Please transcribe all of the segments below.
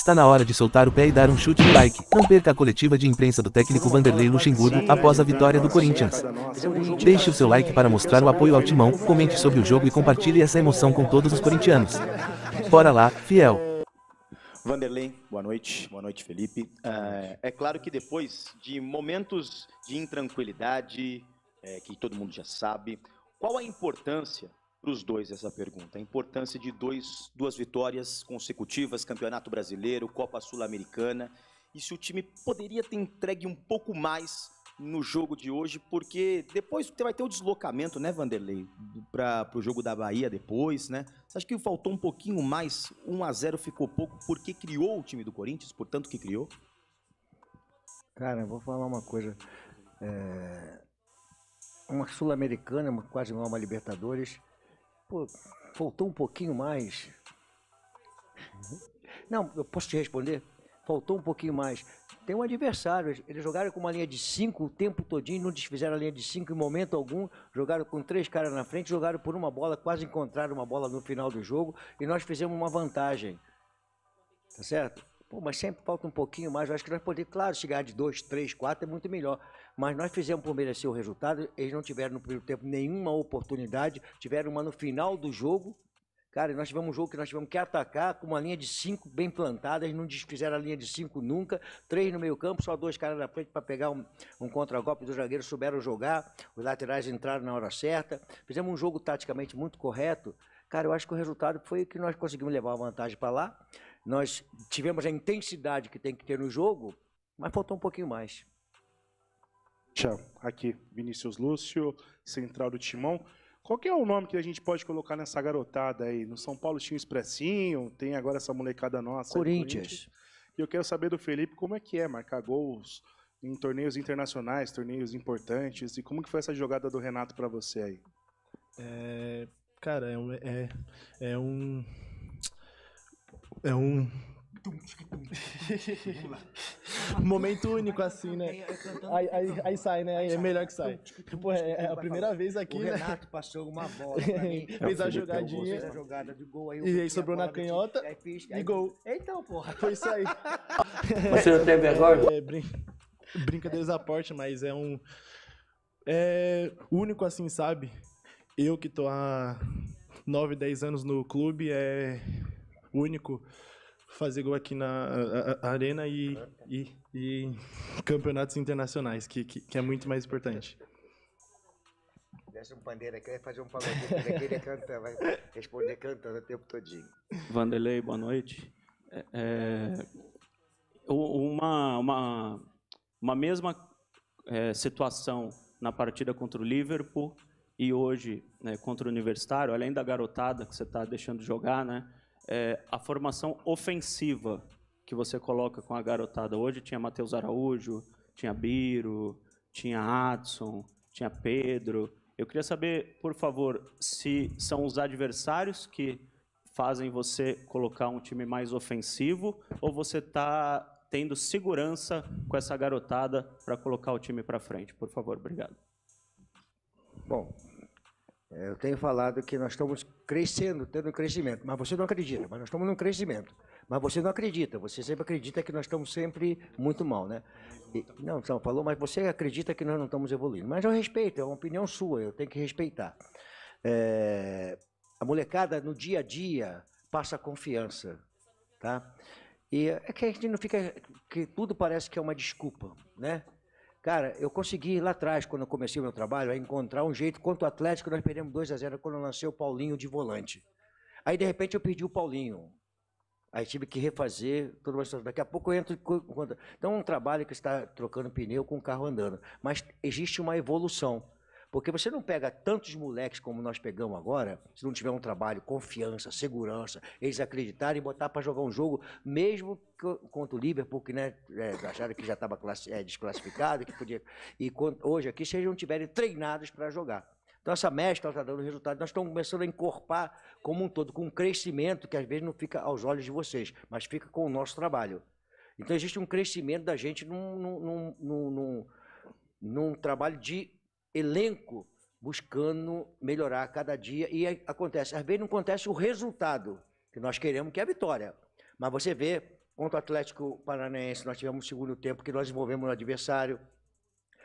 Está na hora de soltar o pé e dar um chute no like. Não perca a coletiva de imprensa do técnico Vanderlei Luxemburgo após a vitória do Corinthians. Deixe o seu like para mostrar o apoio ao Timão, comente sobre o jogo e compartilhe essa emoção com todos os corintianos. Bora lá, fiel! Vanderlei, boa noite Felipe. É claro que depois de momentos de intranquilidade, que todo mundo já sabe, qual a importância para os dois essa pergunta? A importância de duas vitórias consecutivas, Campeonato Brasileiro, Copa Sul-Americana, e se o time poderia ter entregue um pouco mais no jogo de hoje, porque depois vai ter o deslocamento, né, Vanderlei, para o jogo da Bahia depois, né? Você acha que faltou um pouquinho mais? 1-0 ficou pouco porque criou o time do Corinthians, portanto que criou? Cara, eu vou falar uma coisa. Uma Sul-Americana, quase igual uma Libertadores. Pô, faltou um pouquinho mais. Não, eu posso te responder? Faltou um pouquinho mais. Tem um adversário, eles jogaram com uma linha de 5 o tempo todinho, não desfizeram a linha de 5 em momento algum, jogaram com 3 caras na frente, jogaram por uma bola, quase encontraram uma bola no final do jogo e nós fizemos uma vantagem. Tá certo? Pô, mas sempre falta um pouquinho mais, eu acho que nós podemos, claro, chegar de 2, 3, 4 é muito melhor, mas nós fizemos por merecer o resultado, eles não tiveram no primeiro tempo nenhuma oportunidade, tiveram uma no final do jogo. Cara, nós tivemos um jogo que nós tivemos que atacar com uma linha de 5 bem plantada, eles não desfizeram a linha de 5 nunca, 3 no meio campo, só 2 caras na frente para pegar um contra-golpe dos zagueiros, souberam jogar, os laterais entraram na hora certa, fizemos um jogo taticamente muito correto. Cara, eu acho que o resultado foi que nós conseguimos levar a vantagem para lá, nós tivemos a intensidade que tem que ter no jogo, mas faltou um pouquinho mais. Aqui, Vinícius Lúcio, central do Timão. Qual que é o nome que a gente pode colocar nessa garotada aí? No São Paulo tinha o Expressinho, tem agora essa molecada nossa. Corinthians. E eu quero saber do Felipe como é que é marcar gols em torneios internacionais, torneios importantes, e como que foi essa jogada do Renato para você aí? Cara, é um momento único, assim, né? Aí sai, né? Aí é melhor que sai. Pô, é a primeira vez aqui, o né? Renato passou uma bola pra mim. Fez a jogadinha. Fez a jogada de gol. Aí E aí sobrou na canhota e gol. Então, porra. Foi isso aí. Você não tem vergonha? Brincadeiras à parte, mas é único, assim, sabe? Eu que tô há 9, 10 anos no clube, é único fazer gol aqui na arena e campeonatos internacionais, que é muito mais importante. Desce um pandeiro aqui, vai fazer um pagodinho, ele canta, vai responder cantando o tempo todinho. Vanderlei, boa noite. Uma mesma situação na partida contra o Liverpool e hoje, né, contra o Universitário, além da garotada que você está deixando jogar, né? A formação ofensiva que você coloca com a garotada. Hoje tinha Matheus Araújo, tinha Biro, tinha Adson, tinha Pedro. Eu queria saber, por favor, se são os adversários que fazem você colocar um time mais ofensivo ou você está tendo segurança com essa garotada para colocar o time para frente. Por favor, obrigado. Bom, eu tenho falado que nós estamos crescendo, tendo um crescimento, mas você não acredita, mas nós estamos num crescimento. Mas você não acredita, você sempre acredita que nós estamos sempre muito mal, né? Não, falou, mas você acredita que nós não estamos evoluindo. Mas eu respeito, é uma opinião sua, eu tenho que respeitar. A molecada, no dia a dia, passa confiança, tá? E é que a gente não fica, que tudo parece que é uma desculpa, né? Cara, eu consegui lá atrás, quando eu comecei o meu trabalho, a encontrar um jeito. Contra o Atlético, nós perdemos 2-0 quando eu lancei o Paulinho de volante. Aí, de repente, eu perdi o Paulinho. Aí tive que refazer toda uma situação. Daqui a pouco eu entro... Então, é um trabalho que está trocando pneu com o carro andando. Mas existe uma evolução. Porque você não pega tantos moleques como nós pegamos agora, se não tiver um trabalho, confiança, segurança, eles acreditarem e botar para jogar um jogo, mesmo contra o Liverpool, que né, acharam que já estava desclassificado, que podia. E hoje aqui, se eles não estiverem treinados para jogar. Então, essa mescla está dando resultado. Nós estamos começando a encorpar como um todo, com um crescimento que às vezes não fica aos olhos de vocês, mas fica com o nosso trabalho. Então, existe um crescimento da gente num trabalho de elenco, buscando melhorar a cada dia. E acontece, às vezes não acontece o resultado que nós queremos, que é a vitória. Mas você vê Contra o Atlético Paranaense, nós tivemos um segundo tempo que nós envolvemos no adversário.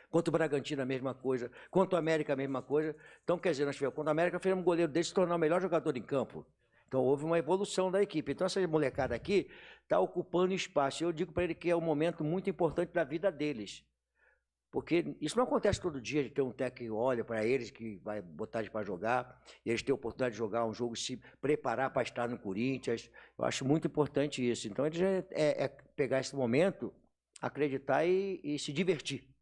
Contra o Bragantino, a mesma coisa. Contra o América, a mesma coisa. Então, quer dizer, nós tivemos, contra o América, fizemos um goleiro dele se tornar o melhor jogador em campo. Então, houve uma evolução da equipe. Então, essa molecada aqui está ocupando espaço. Eu digo para ele que é um momento muito importante da vida deles. Porque isso não acontece todo dia, de ter um técnico que olha para eles, que vai botar eles para jogar, e eles têm a oportunidade de jogar um jogo, se preparar para estar no Corinthians. Eu acho muito importante isso. Então, eles é pegar esse momento, acreditar e se divertir.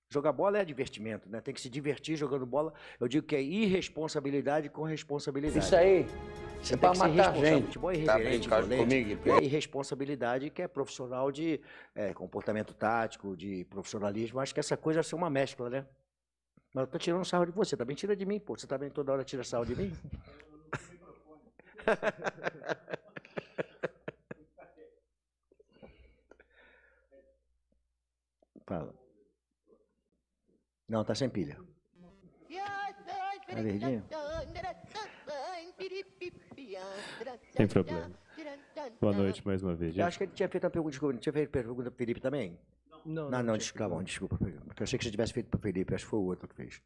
Jogar bola é divertimento, né? Tem que se divertir jogando bola. Eu digo que é irresponsabilidade com responsabilidade. Isso aí Você é tem para que ser matar responsável. gente. Futebol é Tá irreverente, brincando violento. comigo? É irresponsabilidade, que é profissional de comportamento tático, de profissionalismo. Acho que essa coisa é ser uma mescla, né? Mas eu tô tirando sarro de você, também tira de mim, pô. Você também toda hora tira sarro de mim? Fala. Não, tá sem pilha. Tá verdinho? Sem problema. Boa noite mais uma vez, Eu gente. acho que ele tinha feito uma pergunta, desculpa, tinha feito pergunta pro Felipe também? Não, desculpa. Eu achei que você tivesse feito pro Felipe, acho que foi o outro que fez.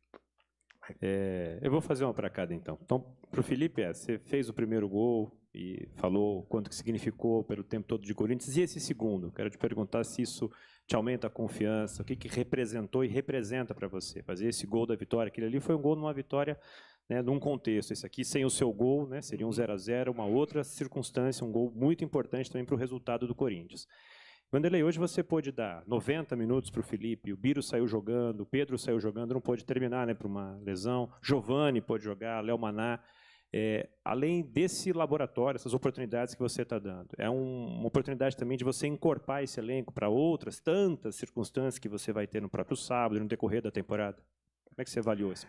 Eu vou fazer uma para cada, então. Então, para o Felipe, você fez o primeiro gol e falou quanto que significou pelo tempo todo de Corinthians. E esse segundo? Quero te perguntar se isso te aumenta a confiança, o que representou e representa para você. Fazer esse gol da vitória, aquele ali foi um gol numa vitória, né, num contexto. Esse aqui, sem o seu gol, né, seria um 0-0, uma outra circunstância, um gol muito importante também para o resultado do Corinthians. Vanderlei, hoje você pôde dar 90 minutos para o Felipe, o Biro saiu jogando, o Pedro saiu jogando, não pôde terminar, né, por uma lesão, Giovani pôde jogar, Léo Maná. Além desse laboratório, essas oportunidades que você está dando, é uma oportunidade também de você encorpar esse elenco para outras tantas circunstâncias que você vai ter no próprio sábado, no decorrer da temporada. Como é que você avaliou isso?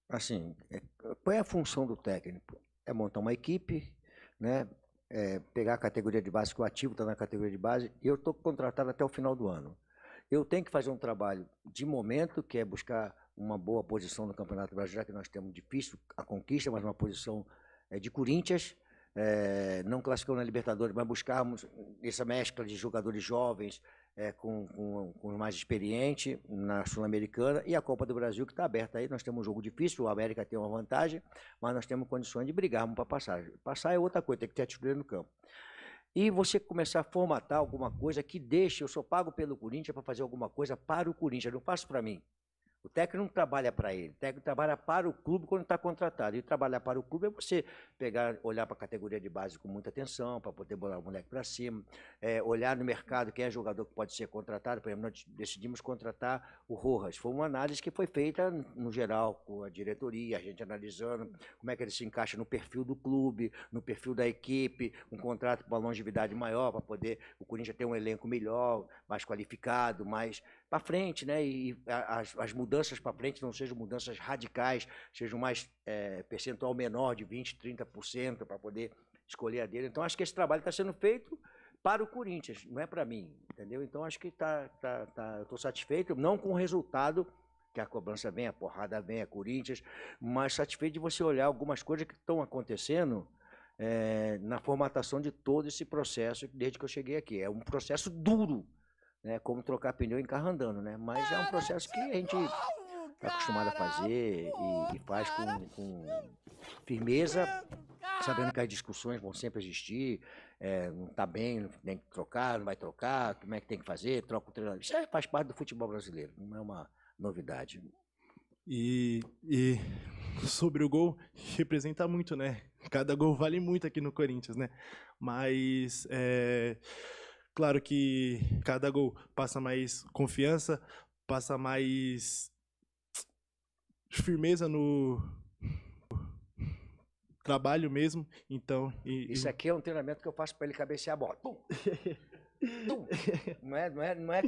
Assim, qual é a função do técnico? É montar uma equipe, né? Pegar a categoria de base, que o ativo está na categoria de base, e eu estou contratado até o final do ano. Eu tenho que fazer um trabalho de momento, que é buscar uma boa posição no Campeonato Brasileiro, já que nós temos difícil a conquista, mas uma posição de Corinthians, não classificamos na Libertadores, mas buscarmos essa mescla de jogadores jovens com os mais experientes na Sul-Americana e a Copa do Brasil, que está aberta aí. Nós temos um jogo difícil, o América tem uma vantagem, mas nós temos condições de brigarmos para passar. Passar é outra coisa, tem que ter atitude no campo. E você começar a formatar alguma coisa que deixe, eu só pago pelo Corinthians para fazer alguma coisa para o Corinthians, eu não faço para mim. O técnico não trabalha para ele, o técnico trabalha para o clube quando está contratado. E trabalhar para o clube é você olhar para a categoria de base com muita atenção, para poder botar o moleque para cima, olhar no mercado quem é jogador que pode ser contratado. Por exemplo, nós decidimos contratar o Rojas. Foi uma análise que foi feita no geral, com a diretoria, a gente analisando como é que ele se encaixa no perfil do clube, no perfil da equipe, um contrato com uma longevidade maior, para poder o Corinthians ter um elenco melhor, mais qualificado, mais para frente, né? E as mudanças para frente não sejam mudanças radicais, sejam mais percentual menor de 20%, 30% para poder escolher a dele. Então, acho que esse trabalho está sendo feito para o Corinthians, não é para mim, entendeu? Então, acho que eu estou satisfeito, não com o resultado, que a cobrança vem, a porrada vem, a Corinthians, mas satisfeito de você olhar algumas coisas que estão acontecendo na formatação de todo esse processo desde que eu cheguei aqui. É um processo duro, né, como trocar pneu em carro andando, né? Mas é um processo que a gente está acostumado a fazer e faz com firmeza, sabendo que as discussões vão sempre existir, não está bem, tem que trocar, não vai trocar, como é que tem que fazer, troca o treinador. Isso faz parte do futebol brasileiro, não é uma novidade. E sobre o gol, representa muito, né? Cada gol vale muito aqui no Corinthians, né? Mas claro que cada gol passa mais confiança, passa mais firmeza no trabalho mesmo. Então, isso aqui é um treinamento que eu faço para ele cabecear a bola. Pum! Pum! Não é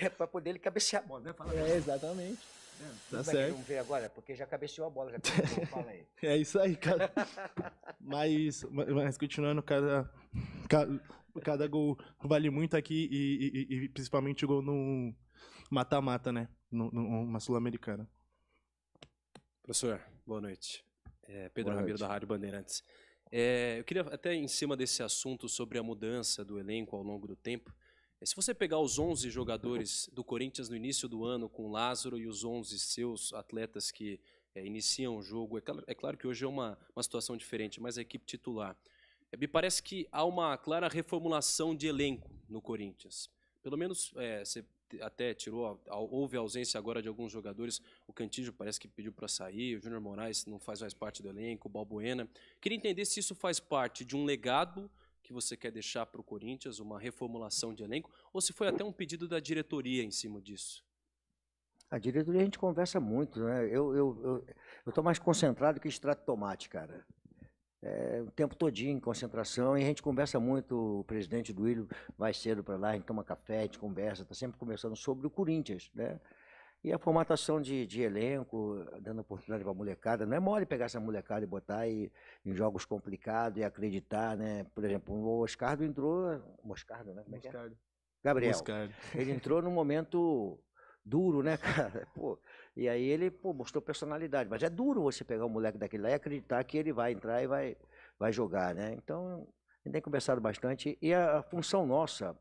para poder ele cabecear a bola, né? Exatamente. Tá certo. Vamos ver agora, porque já cabeceou a bola, já cabeceou, fala aí. É isso aí, cara. Mas continuando, cada gol vale muito aqui e principalmente o gol no mata-mata, né? Numa Sul-Americana. Professor, boa noite. Pedro Ramiro, da Rádio Bandeirantes. Eu queria até em cima desse assunto sobre a mudança do elenco ao longo do tempo. Se você pegar os 11 jogadores do Corinthians no início do ano com o Lázaro e os 11 seus atletas que iniciam o jogo, é claro que hoje é uma situação diferente, mas a equipe titular. Me parece que há uma clara reformulação de elenco no Corinthians. Pelo menos você até tirou, houve ausência agora de alguns jogadores. O Cantillo parece que pediu para sair, o Júnior Moraes não faz mais parte do elenco, o Balbuena. Queria entender se isso faz parte de um legado que você quer deixar para o Corinthians, uma reformulação de elenco, ou se foi até um pedido da diretoria em cima disso. A diretoria a gente conversa muito, né? Eu tô mais concentrado que extrato de tomate, cara. O tempo todinho em concentração, e a gente conversa muito. O presidente do Duílio vai cedo para lá, a gente toma café, a gente conversa, está sempre conversando sobre o Corinthians, né? E a formatação de elenco, dando oportunidade para a molecada. Não é mole pegar essa molecada e botar em jogos complicados e acreditar, né? Por exemplo, o Moscardo entrou... Moscardo, né? Como é que é? Gabriel. Moscardo. Ele entrou num momento duro, né, cara? Pô, e aí ele mostrou personalidade. Mas é duro você pegar um moleque daquele lá e acreditar que ele vai entrar e vai jogar, né? Então, a gente tem conversado bastante. E a função nossa,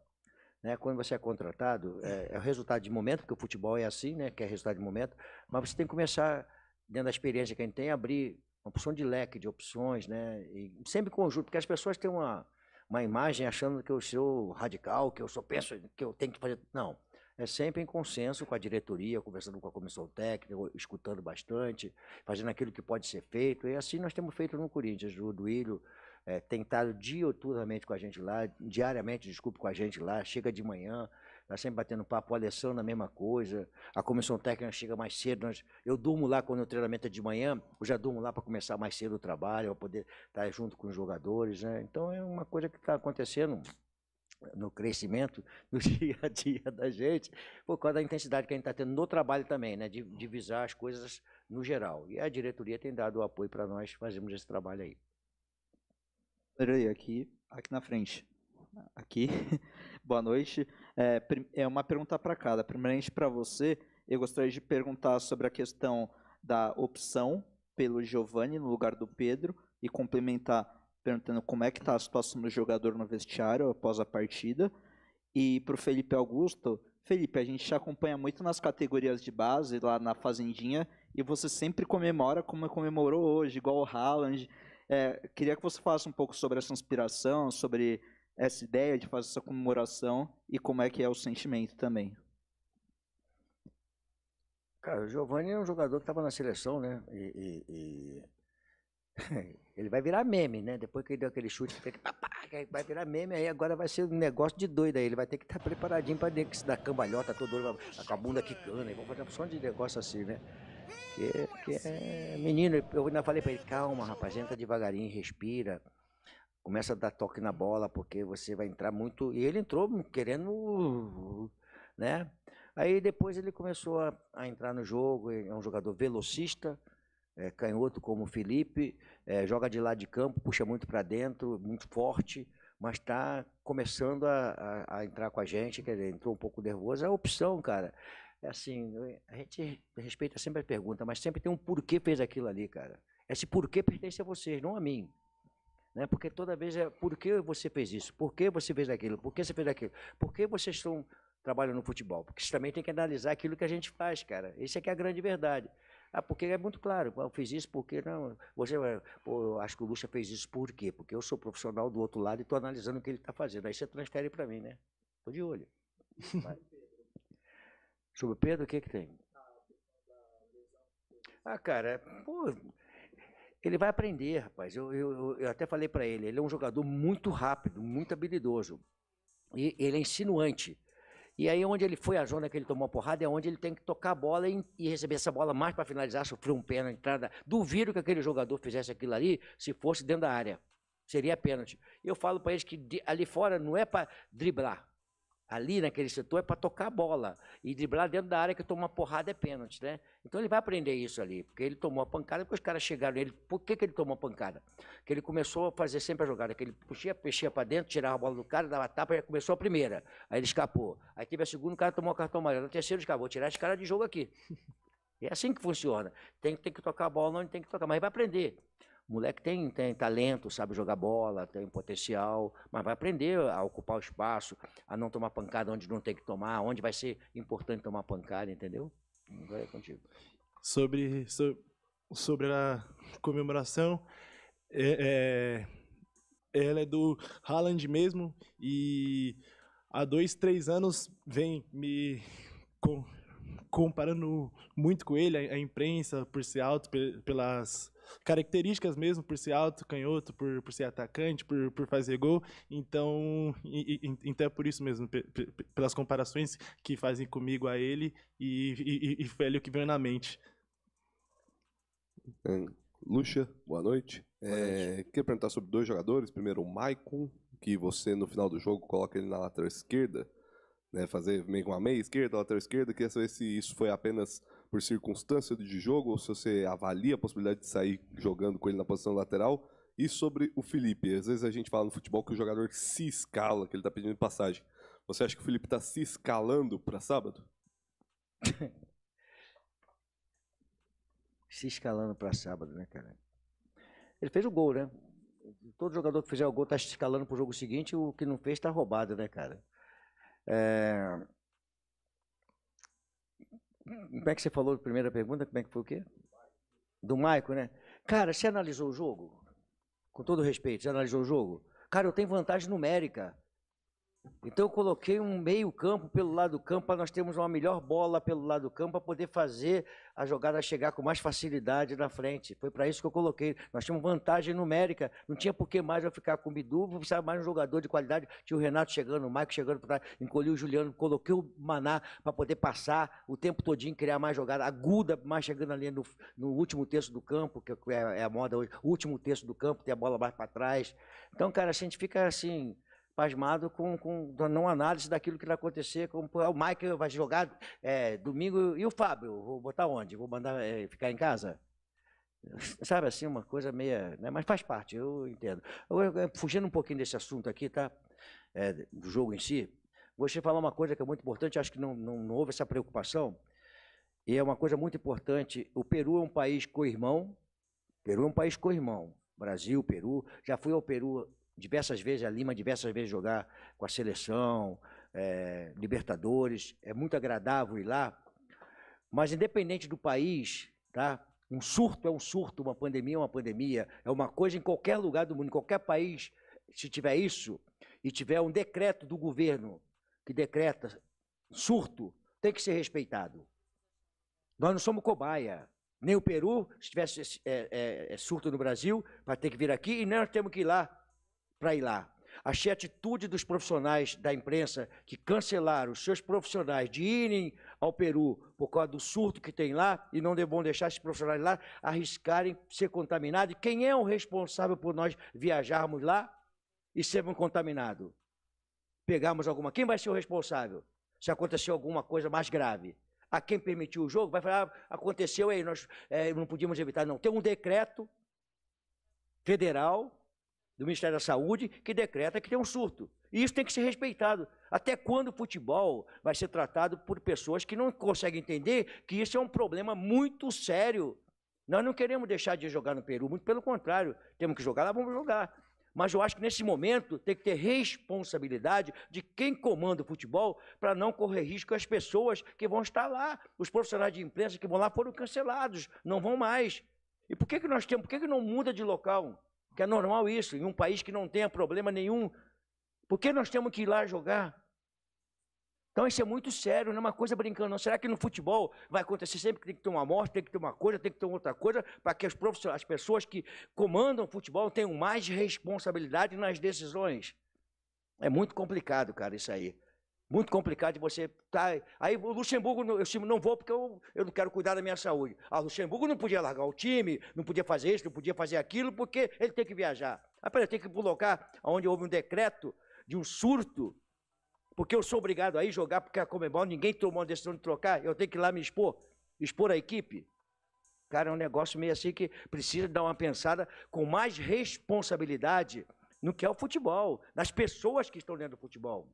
né, quando você é contratado, é o resultado de momento, porque o futebol é assim, né, que é resultado de momento, mas você tem que começar, dentro da experiência que a gente tem, a abrir uma opção de leque de opções, né, e sempre em conjunto, porque as pessoas têm uma imagem achando que eu sou radical, que eu só penso que eu tenho que fazer... Não, é sempre em consenso com a diretoria, conversando com a comissão técnica, escutando bastante, fazendo aquilo que pode ser feito, e assim nós temos feito no Corinthians. O Duílio tem estado diuturnamente com a gente lá, diariamente, desculpe, com a gente lá, chega de manhã, está sempre batendo papo, o Alessandro a mesma coisa, a comissão técnica chega mais cedo, eu durmo lá quando o treinamento é de manhã, eu já durmo lá para começar mais cedo o trabalho, para poder estar junto com os jogadores, né? Então é uma coisa que está acontecendo no crescimento, no dia a dia da gente, por causa da intensidade que a gente está tendo no trabalho também, né? De visar as coisas no geral. E a diretoria tem dado o apoio para nós fazermos esse trabalho aí. Aqui na frente. Aqui. Boa noite. É uma pergunta para cada. Primeiramente, para você, eu gostaria de perguntar sobre a questão da opção pelo Giovani no lugar do Pedro e complementar perguntando como é que está a situação do jogador no vestiário após a partida. E para o Felipe Augusto, Felipe, a gente te acompanha muito nas categorias de base, lá na Fazendinha, e você sempre comemora como comemorou hoje, igual o Haaland. Queria que você falasse um pouco sobre essa inspiração, sobre essa ideia de fazer essa comemoração e como é que é o sentimento também. Cara, o Giovani é um jogador que estava na seleção, né? Ele vai virar meme, né? Depois que ele deu aquele chute, vai virar meme, aí agora vai ser um negócio de doido aí. Ele vai ter que estar preparadinho para dentro se dar cambalhota todo, com a bunda quicando, e vamos fazer uma opção de negócio assim, né? Que é menino, eu ainda falei para ele, calma, rapaz, entra devagarinho, respira, começa a dar toque na bola, porque você vai entrar muito... E ele entrou querendo, né? Aí depois ele começou a entrar no jogo, é um jogador velocista, canhoto como o Felipe, joga de lado de campo, puxa muito para dentro, muito forte, mas está começando a entrar com a gente, quer dizer, entrou um pouco nervoso, é a opção, cara. É assim, a gente respeita sempre a pergunta, mas sempre tem um porquê fez aquilo ali, cara. Esse porquê pertence a vocês, não a mim. Né? Porque toda vez por que você fez isso? Por que você fez aquilo? Por que você fez aquilo? Por que vocês trabalham no futebol? Porque vocês também tem que analisar aquilo que a gente faz, cara. Isso é que é a grande verdade. Porque é muito claro, eu fiz isso porque não. Eu acho que o Lucha fez isso por quê? Porque eu sou profissional do outro lado e estou analisando o que ele está fazendo. Aí você transfere para mim, né? Estou de olho. Sobre o Pedro, o que tem? Cara, ele vai aprender, rapaz. Eu até falei para ele é um jogador muito rápido, muito habilidoso. E ele é insinuante. E aí onde ele foi, a zona que ele tomou a porrada, é onde ele tem que tocar a bola e receber essa bola mais para finalizar, sofrer um pênalti, entrada. Duvido que aquele jogador fizesse aquilo ali se fosse dentro da área. Seria pênalti. Eu falo para eles que ali fora não é para driblar. Ali naquele setor é para tocar a bola. E driblar dentro da área que tomou uma porrada é pênalti, né? Então ele vai aprender isso ali. Porque ele tomou a pancada, porque os caras chegaram nele. Por que ele tomou a pancada? Porque ele começou a fazer sempre a jogada. Que ele puxia para dentro, tirava a bola do cara, dava tapa, e começou a primeira. Aí ele escapou. Aí teve a segunda, o cara tomou o cartão amarelo. No terceiro, escapou. Vou tirar esse cara de jogo aqui. É assim que funciona. Tem que tocar a bola onde tem que tocar. Mas ele vai aprender. O moleque tem talento, sabe jogar bola, tem potencial, mas vai aprender a ocupar o espaço, a não tomar pancada onde não tem que tomar, onde vai ser importante tomar pancada, entendeu? Agora é contigo. Sobre a comemoração, ela é do Haaland mesmo, e há 2, 3 anos vem me comparando muito com ele, a imprensa, por ser alto, pelas características mesmo, por ser alto, canhoto, por ser atacante, por fazer gol. Então é por isso mesmo, pelas comparações que fazem comigo a ele, e foi ali o que veio na mente. Lúcia, boa noite. Queria perguntar sobre 2 jogadores. Primeiro, o Maicon, que você no final do jogo coloca ele na lateral esquerda, né, fazer meio que uma meia esquerda, lateral esquerda. Queria saber se isso foi apenas por circunstância de jogo ou se você avalia a possibilidade de sair jogando com ele na posição lateral. E sobre o Felipe, às vezes a gente fala no futebol que o jogador se escala, que ele está pedindo passagem. Você acha que o Felipe está se escalando para sábado? Se escalando para sábado, né, cara? Ele fez o gol, né? Todo jogador que fizer o gol está se escalando para o jogo seguinte, o que não fez está roubado, né, cara? Como é que você falou a primeira pergunta? Como é que foi o quê? Do Maicon, né? Cara, você analisou o jogo? Com todo respeito, você analisou o jogo? Cara, eu tenho vantagem numérica. Então eu coloquei um meio campo pelo lado do campo para nós termos uma melhor bola pelo lado do campo para poder fazer a jogada chegar com mais facilidade na frente. Foi para isso que eu coloquei. Nós tínhamos vantagem numérica, não tinha por que mais eu ficar com o Bidu, precisava mais um jogador de qualidade. Tinha o Renato chegando, o Maicon chegando para trás, encolhi o Juliano, coloquei o Maná para poder passar o tempo todinho, criar mais jogada aguda, mais chegando ali no último terço do campo, que é a moda hoje, o último terço do campo, ter a bola mais para trás. Então, cara, a gente fica assim pasmado com a não análise daquilo que vai acontecer. Como o Michael vai jogar domingo, e o Fábio, vou botar onde? Vou mandar ficar em casa? Sabe assim, uma coisa meia... Né? Mas faz parte, eu entendo. Fugindo um pouquinho desse assunto aqui, tá? Do jogo em si, vou te falar uma coisa que é muito importante, acho que não houve essa preocupação, e é uma coisa muito importante. O Peru é um país co-irmão, Brasil, Peru, já fui ao Peru diversas vezes, a Lima diversas vezes jogar com a seleção, Libertadores, é muito agradável ir lá, mas independente do país, tá? Um surto é um surto, uma pandemia é uma pandemia, é uma coisa em qualquer lugar do mundo, em qualquer país, se tiver isso, e tiver um decreto do governo que decreta surto, tem que ser respeitado. Nós não somos cobaia. Nem o Peru, se tivesse surto no Brasil, vai ter que vir aqui, e nós temos que ir lá para ir lá. Achei a atitude dos profissionais da imprensa que cancelaram os seus profissionais de irem ao Peru por causa do surto que tem lá, e não vão deixar esses profissionais lá arriscarem ser contaminados. E quem é o responsável por nós viajarmos lá e sermos contaminados? Pegarmos alguma... Quem vai ser o responsável se acontecer alguma coisa mais grave? A quem permitiu o jogo vai falar, aconteceu aí, nós não podíamos evitar. Não, tem um decreto federal do Ministério da Saúde que decreta que tem um surto. E isso tem que ser respeitado. Até quando o futebol vai ser tratado por pessoas que não conseguem entender que isso é um problema muito sério. Nós não queremos deixar de jogar no Peru, muito pelo contrário. Temos que jogar lá, vamos jogar. Mas eu acho que nesse momento tem que ter responsabilidade de quem comanda o futebol para não correr risco as pessoas que vão estar lá. Os profissionais de imprensa que vão lá foram cancelados, não vão mais. E por que nós temos? Por que não muda de local? Que é normal isso, em um país que não tenha problema nenhum. Por que nós temos que ir lá jogar? Então isso é muito sério, não é uma coisa brincando, não. Será que no futebol vai acontecer sempre que tem que ter uma morte, tem que ter uma coisa, tem que ter outra coisa, para que as pessoas que comandam o futebol tenham mais responsabilidade nas decisões? É muito complicado, cara, isso aí. Muito complicado de você estar... Aí o Luxemburgo, eu não vou porque eu não quero cuidar da minha saúde. O Luxemburgo não podia largar o time, não podia fazer isso, não podia fazer aquilo, porque ele tem que viajar. Ele tem que colocar onde houve um decreto de um surto, porque eu sou obrigado a ir jogar, porque a Conmebol, ninguém tomou a decisão de trocar, eu tenho que ir lá me expor a equipe. Cara, é um negócio meio assim que precisa dar uma pensada com mais responsabilidade no que é o futebol, nas pessoas que estão dentro do futebol.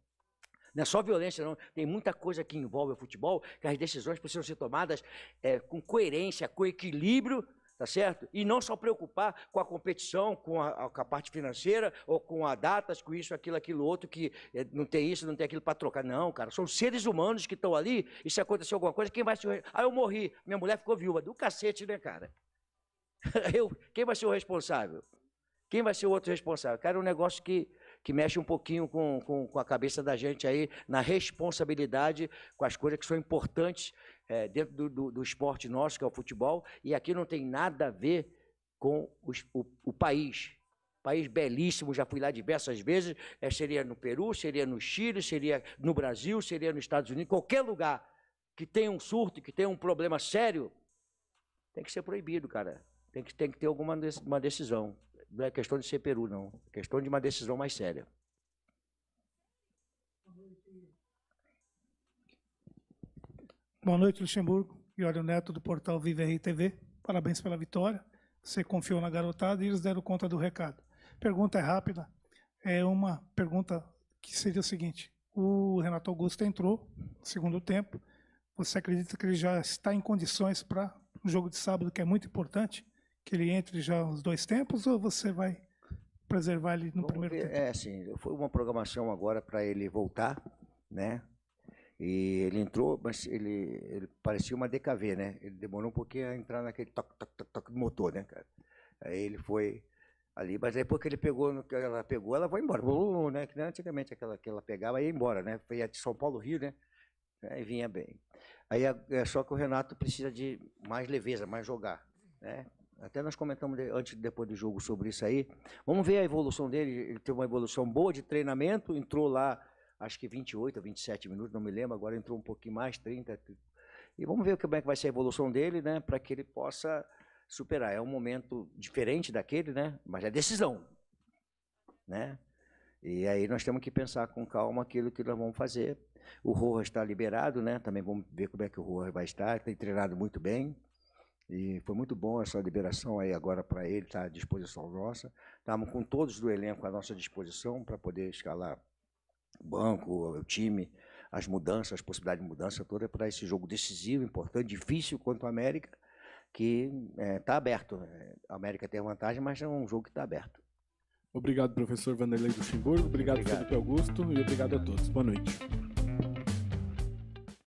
Não é só violência, não. Tem muita coisa que envolve o futebol, que as decisões precisam ser tomadas com coerência, com equilíbrio, tá certo? E não só preocupar com a competição, com a parte financeira, ou com a datas, com isso, aquilo outro, que não tem isso, não tem aquilo para trocar. Não, cara, são seres humanos que estão ali, e se acontecer alguma coisa, quem vai ser... Ah, eu morri, minha mulher ficou viúva. Do cacete, né, cara? Quem vai ser o responsável? Quem vai ser o outro responsável? Cara, é um negócio que mexe um pouquinho com a cabeça da gente aí, na responsabilidade com as coisas que são importantes dentro do esporte nosso, que é o futebol, e aqui não tem nada a ver com o país. País belíssimo, já fui lá diversas vezes, seria no Peru, seria no Chile, seria no Brasil, seria nos Estados Unidos, qualquer lugar que tenha um surto, que tenha um problema sério, tem que ser proibido, cara. Tem que ter alguma decisão. Não é questão de ser Peru, não. É questão de uma decisão mais séria. Boa noite, Luxemburgo. Iório Neto, do portal Vive RTV. Parabéns pela vitória. Você confiou na garotada e eles deram conta do recado. Pergunta é rápida. É uma pergunta que seria o seguinte. O Renato Augusto entrou no segundo tempo. Você acredita que ele já está em condições para o jogo de sábado, que é muito importante? Que ele entre já os 2 tempos, ou você vai preservar ele no primeiro tempo? Sim, foi uma programação agora para ele voltar, né? E ele entrou, mas ele parecia uma DKV, né? Ele demorou um pouquinho a entrar naquele toque do motor, né, cara? Aí ele foi ali, mas depois que ele pegou, ela foi embora, né? Que antigamente aquela que ela pegava ia embora, né? Foi de São Paulo, Rio, né? Aí vinha bem. Aí é só que o Renato precisa de mais leveza, mais jogar, né? Até nós comentamos depois do jogo sobre isso aí. Vamos ver a evolução dele. Ele teve uma evolução boa de treinamento, entrou lá, acho que 28 ou 27 minutos, não me lembro, agora entrou um pouquinho mais, 30. E vamos ver como é que vai ser a evolução dele, né, para que ele possa superar. É um momento diferente daquele, né, mas é decisão, né? E aí nós temos que pensar com calma aquilo que nós vamos fazer. O Rojas está liberado, né? Também vamos ver como é que o Rojas vai estar. Tem treinado muito bem. E foi muito bom essa liberação aí agora para ele, está à disposição nossa. Estamos com todos do elenco à nossa disposição para poder escalar o banco, o time, as mudanças, as possibilidades de mudança toda para esse jogo decisivo, importante, difícil contra o América, que está aberto. A América tem vantagem, mas é um jogo que está aberto. Obrigado, professor Vanderlei Luxemburgo. Obrigado, Felipe Augusto. E obrigado a todos. Boa noite.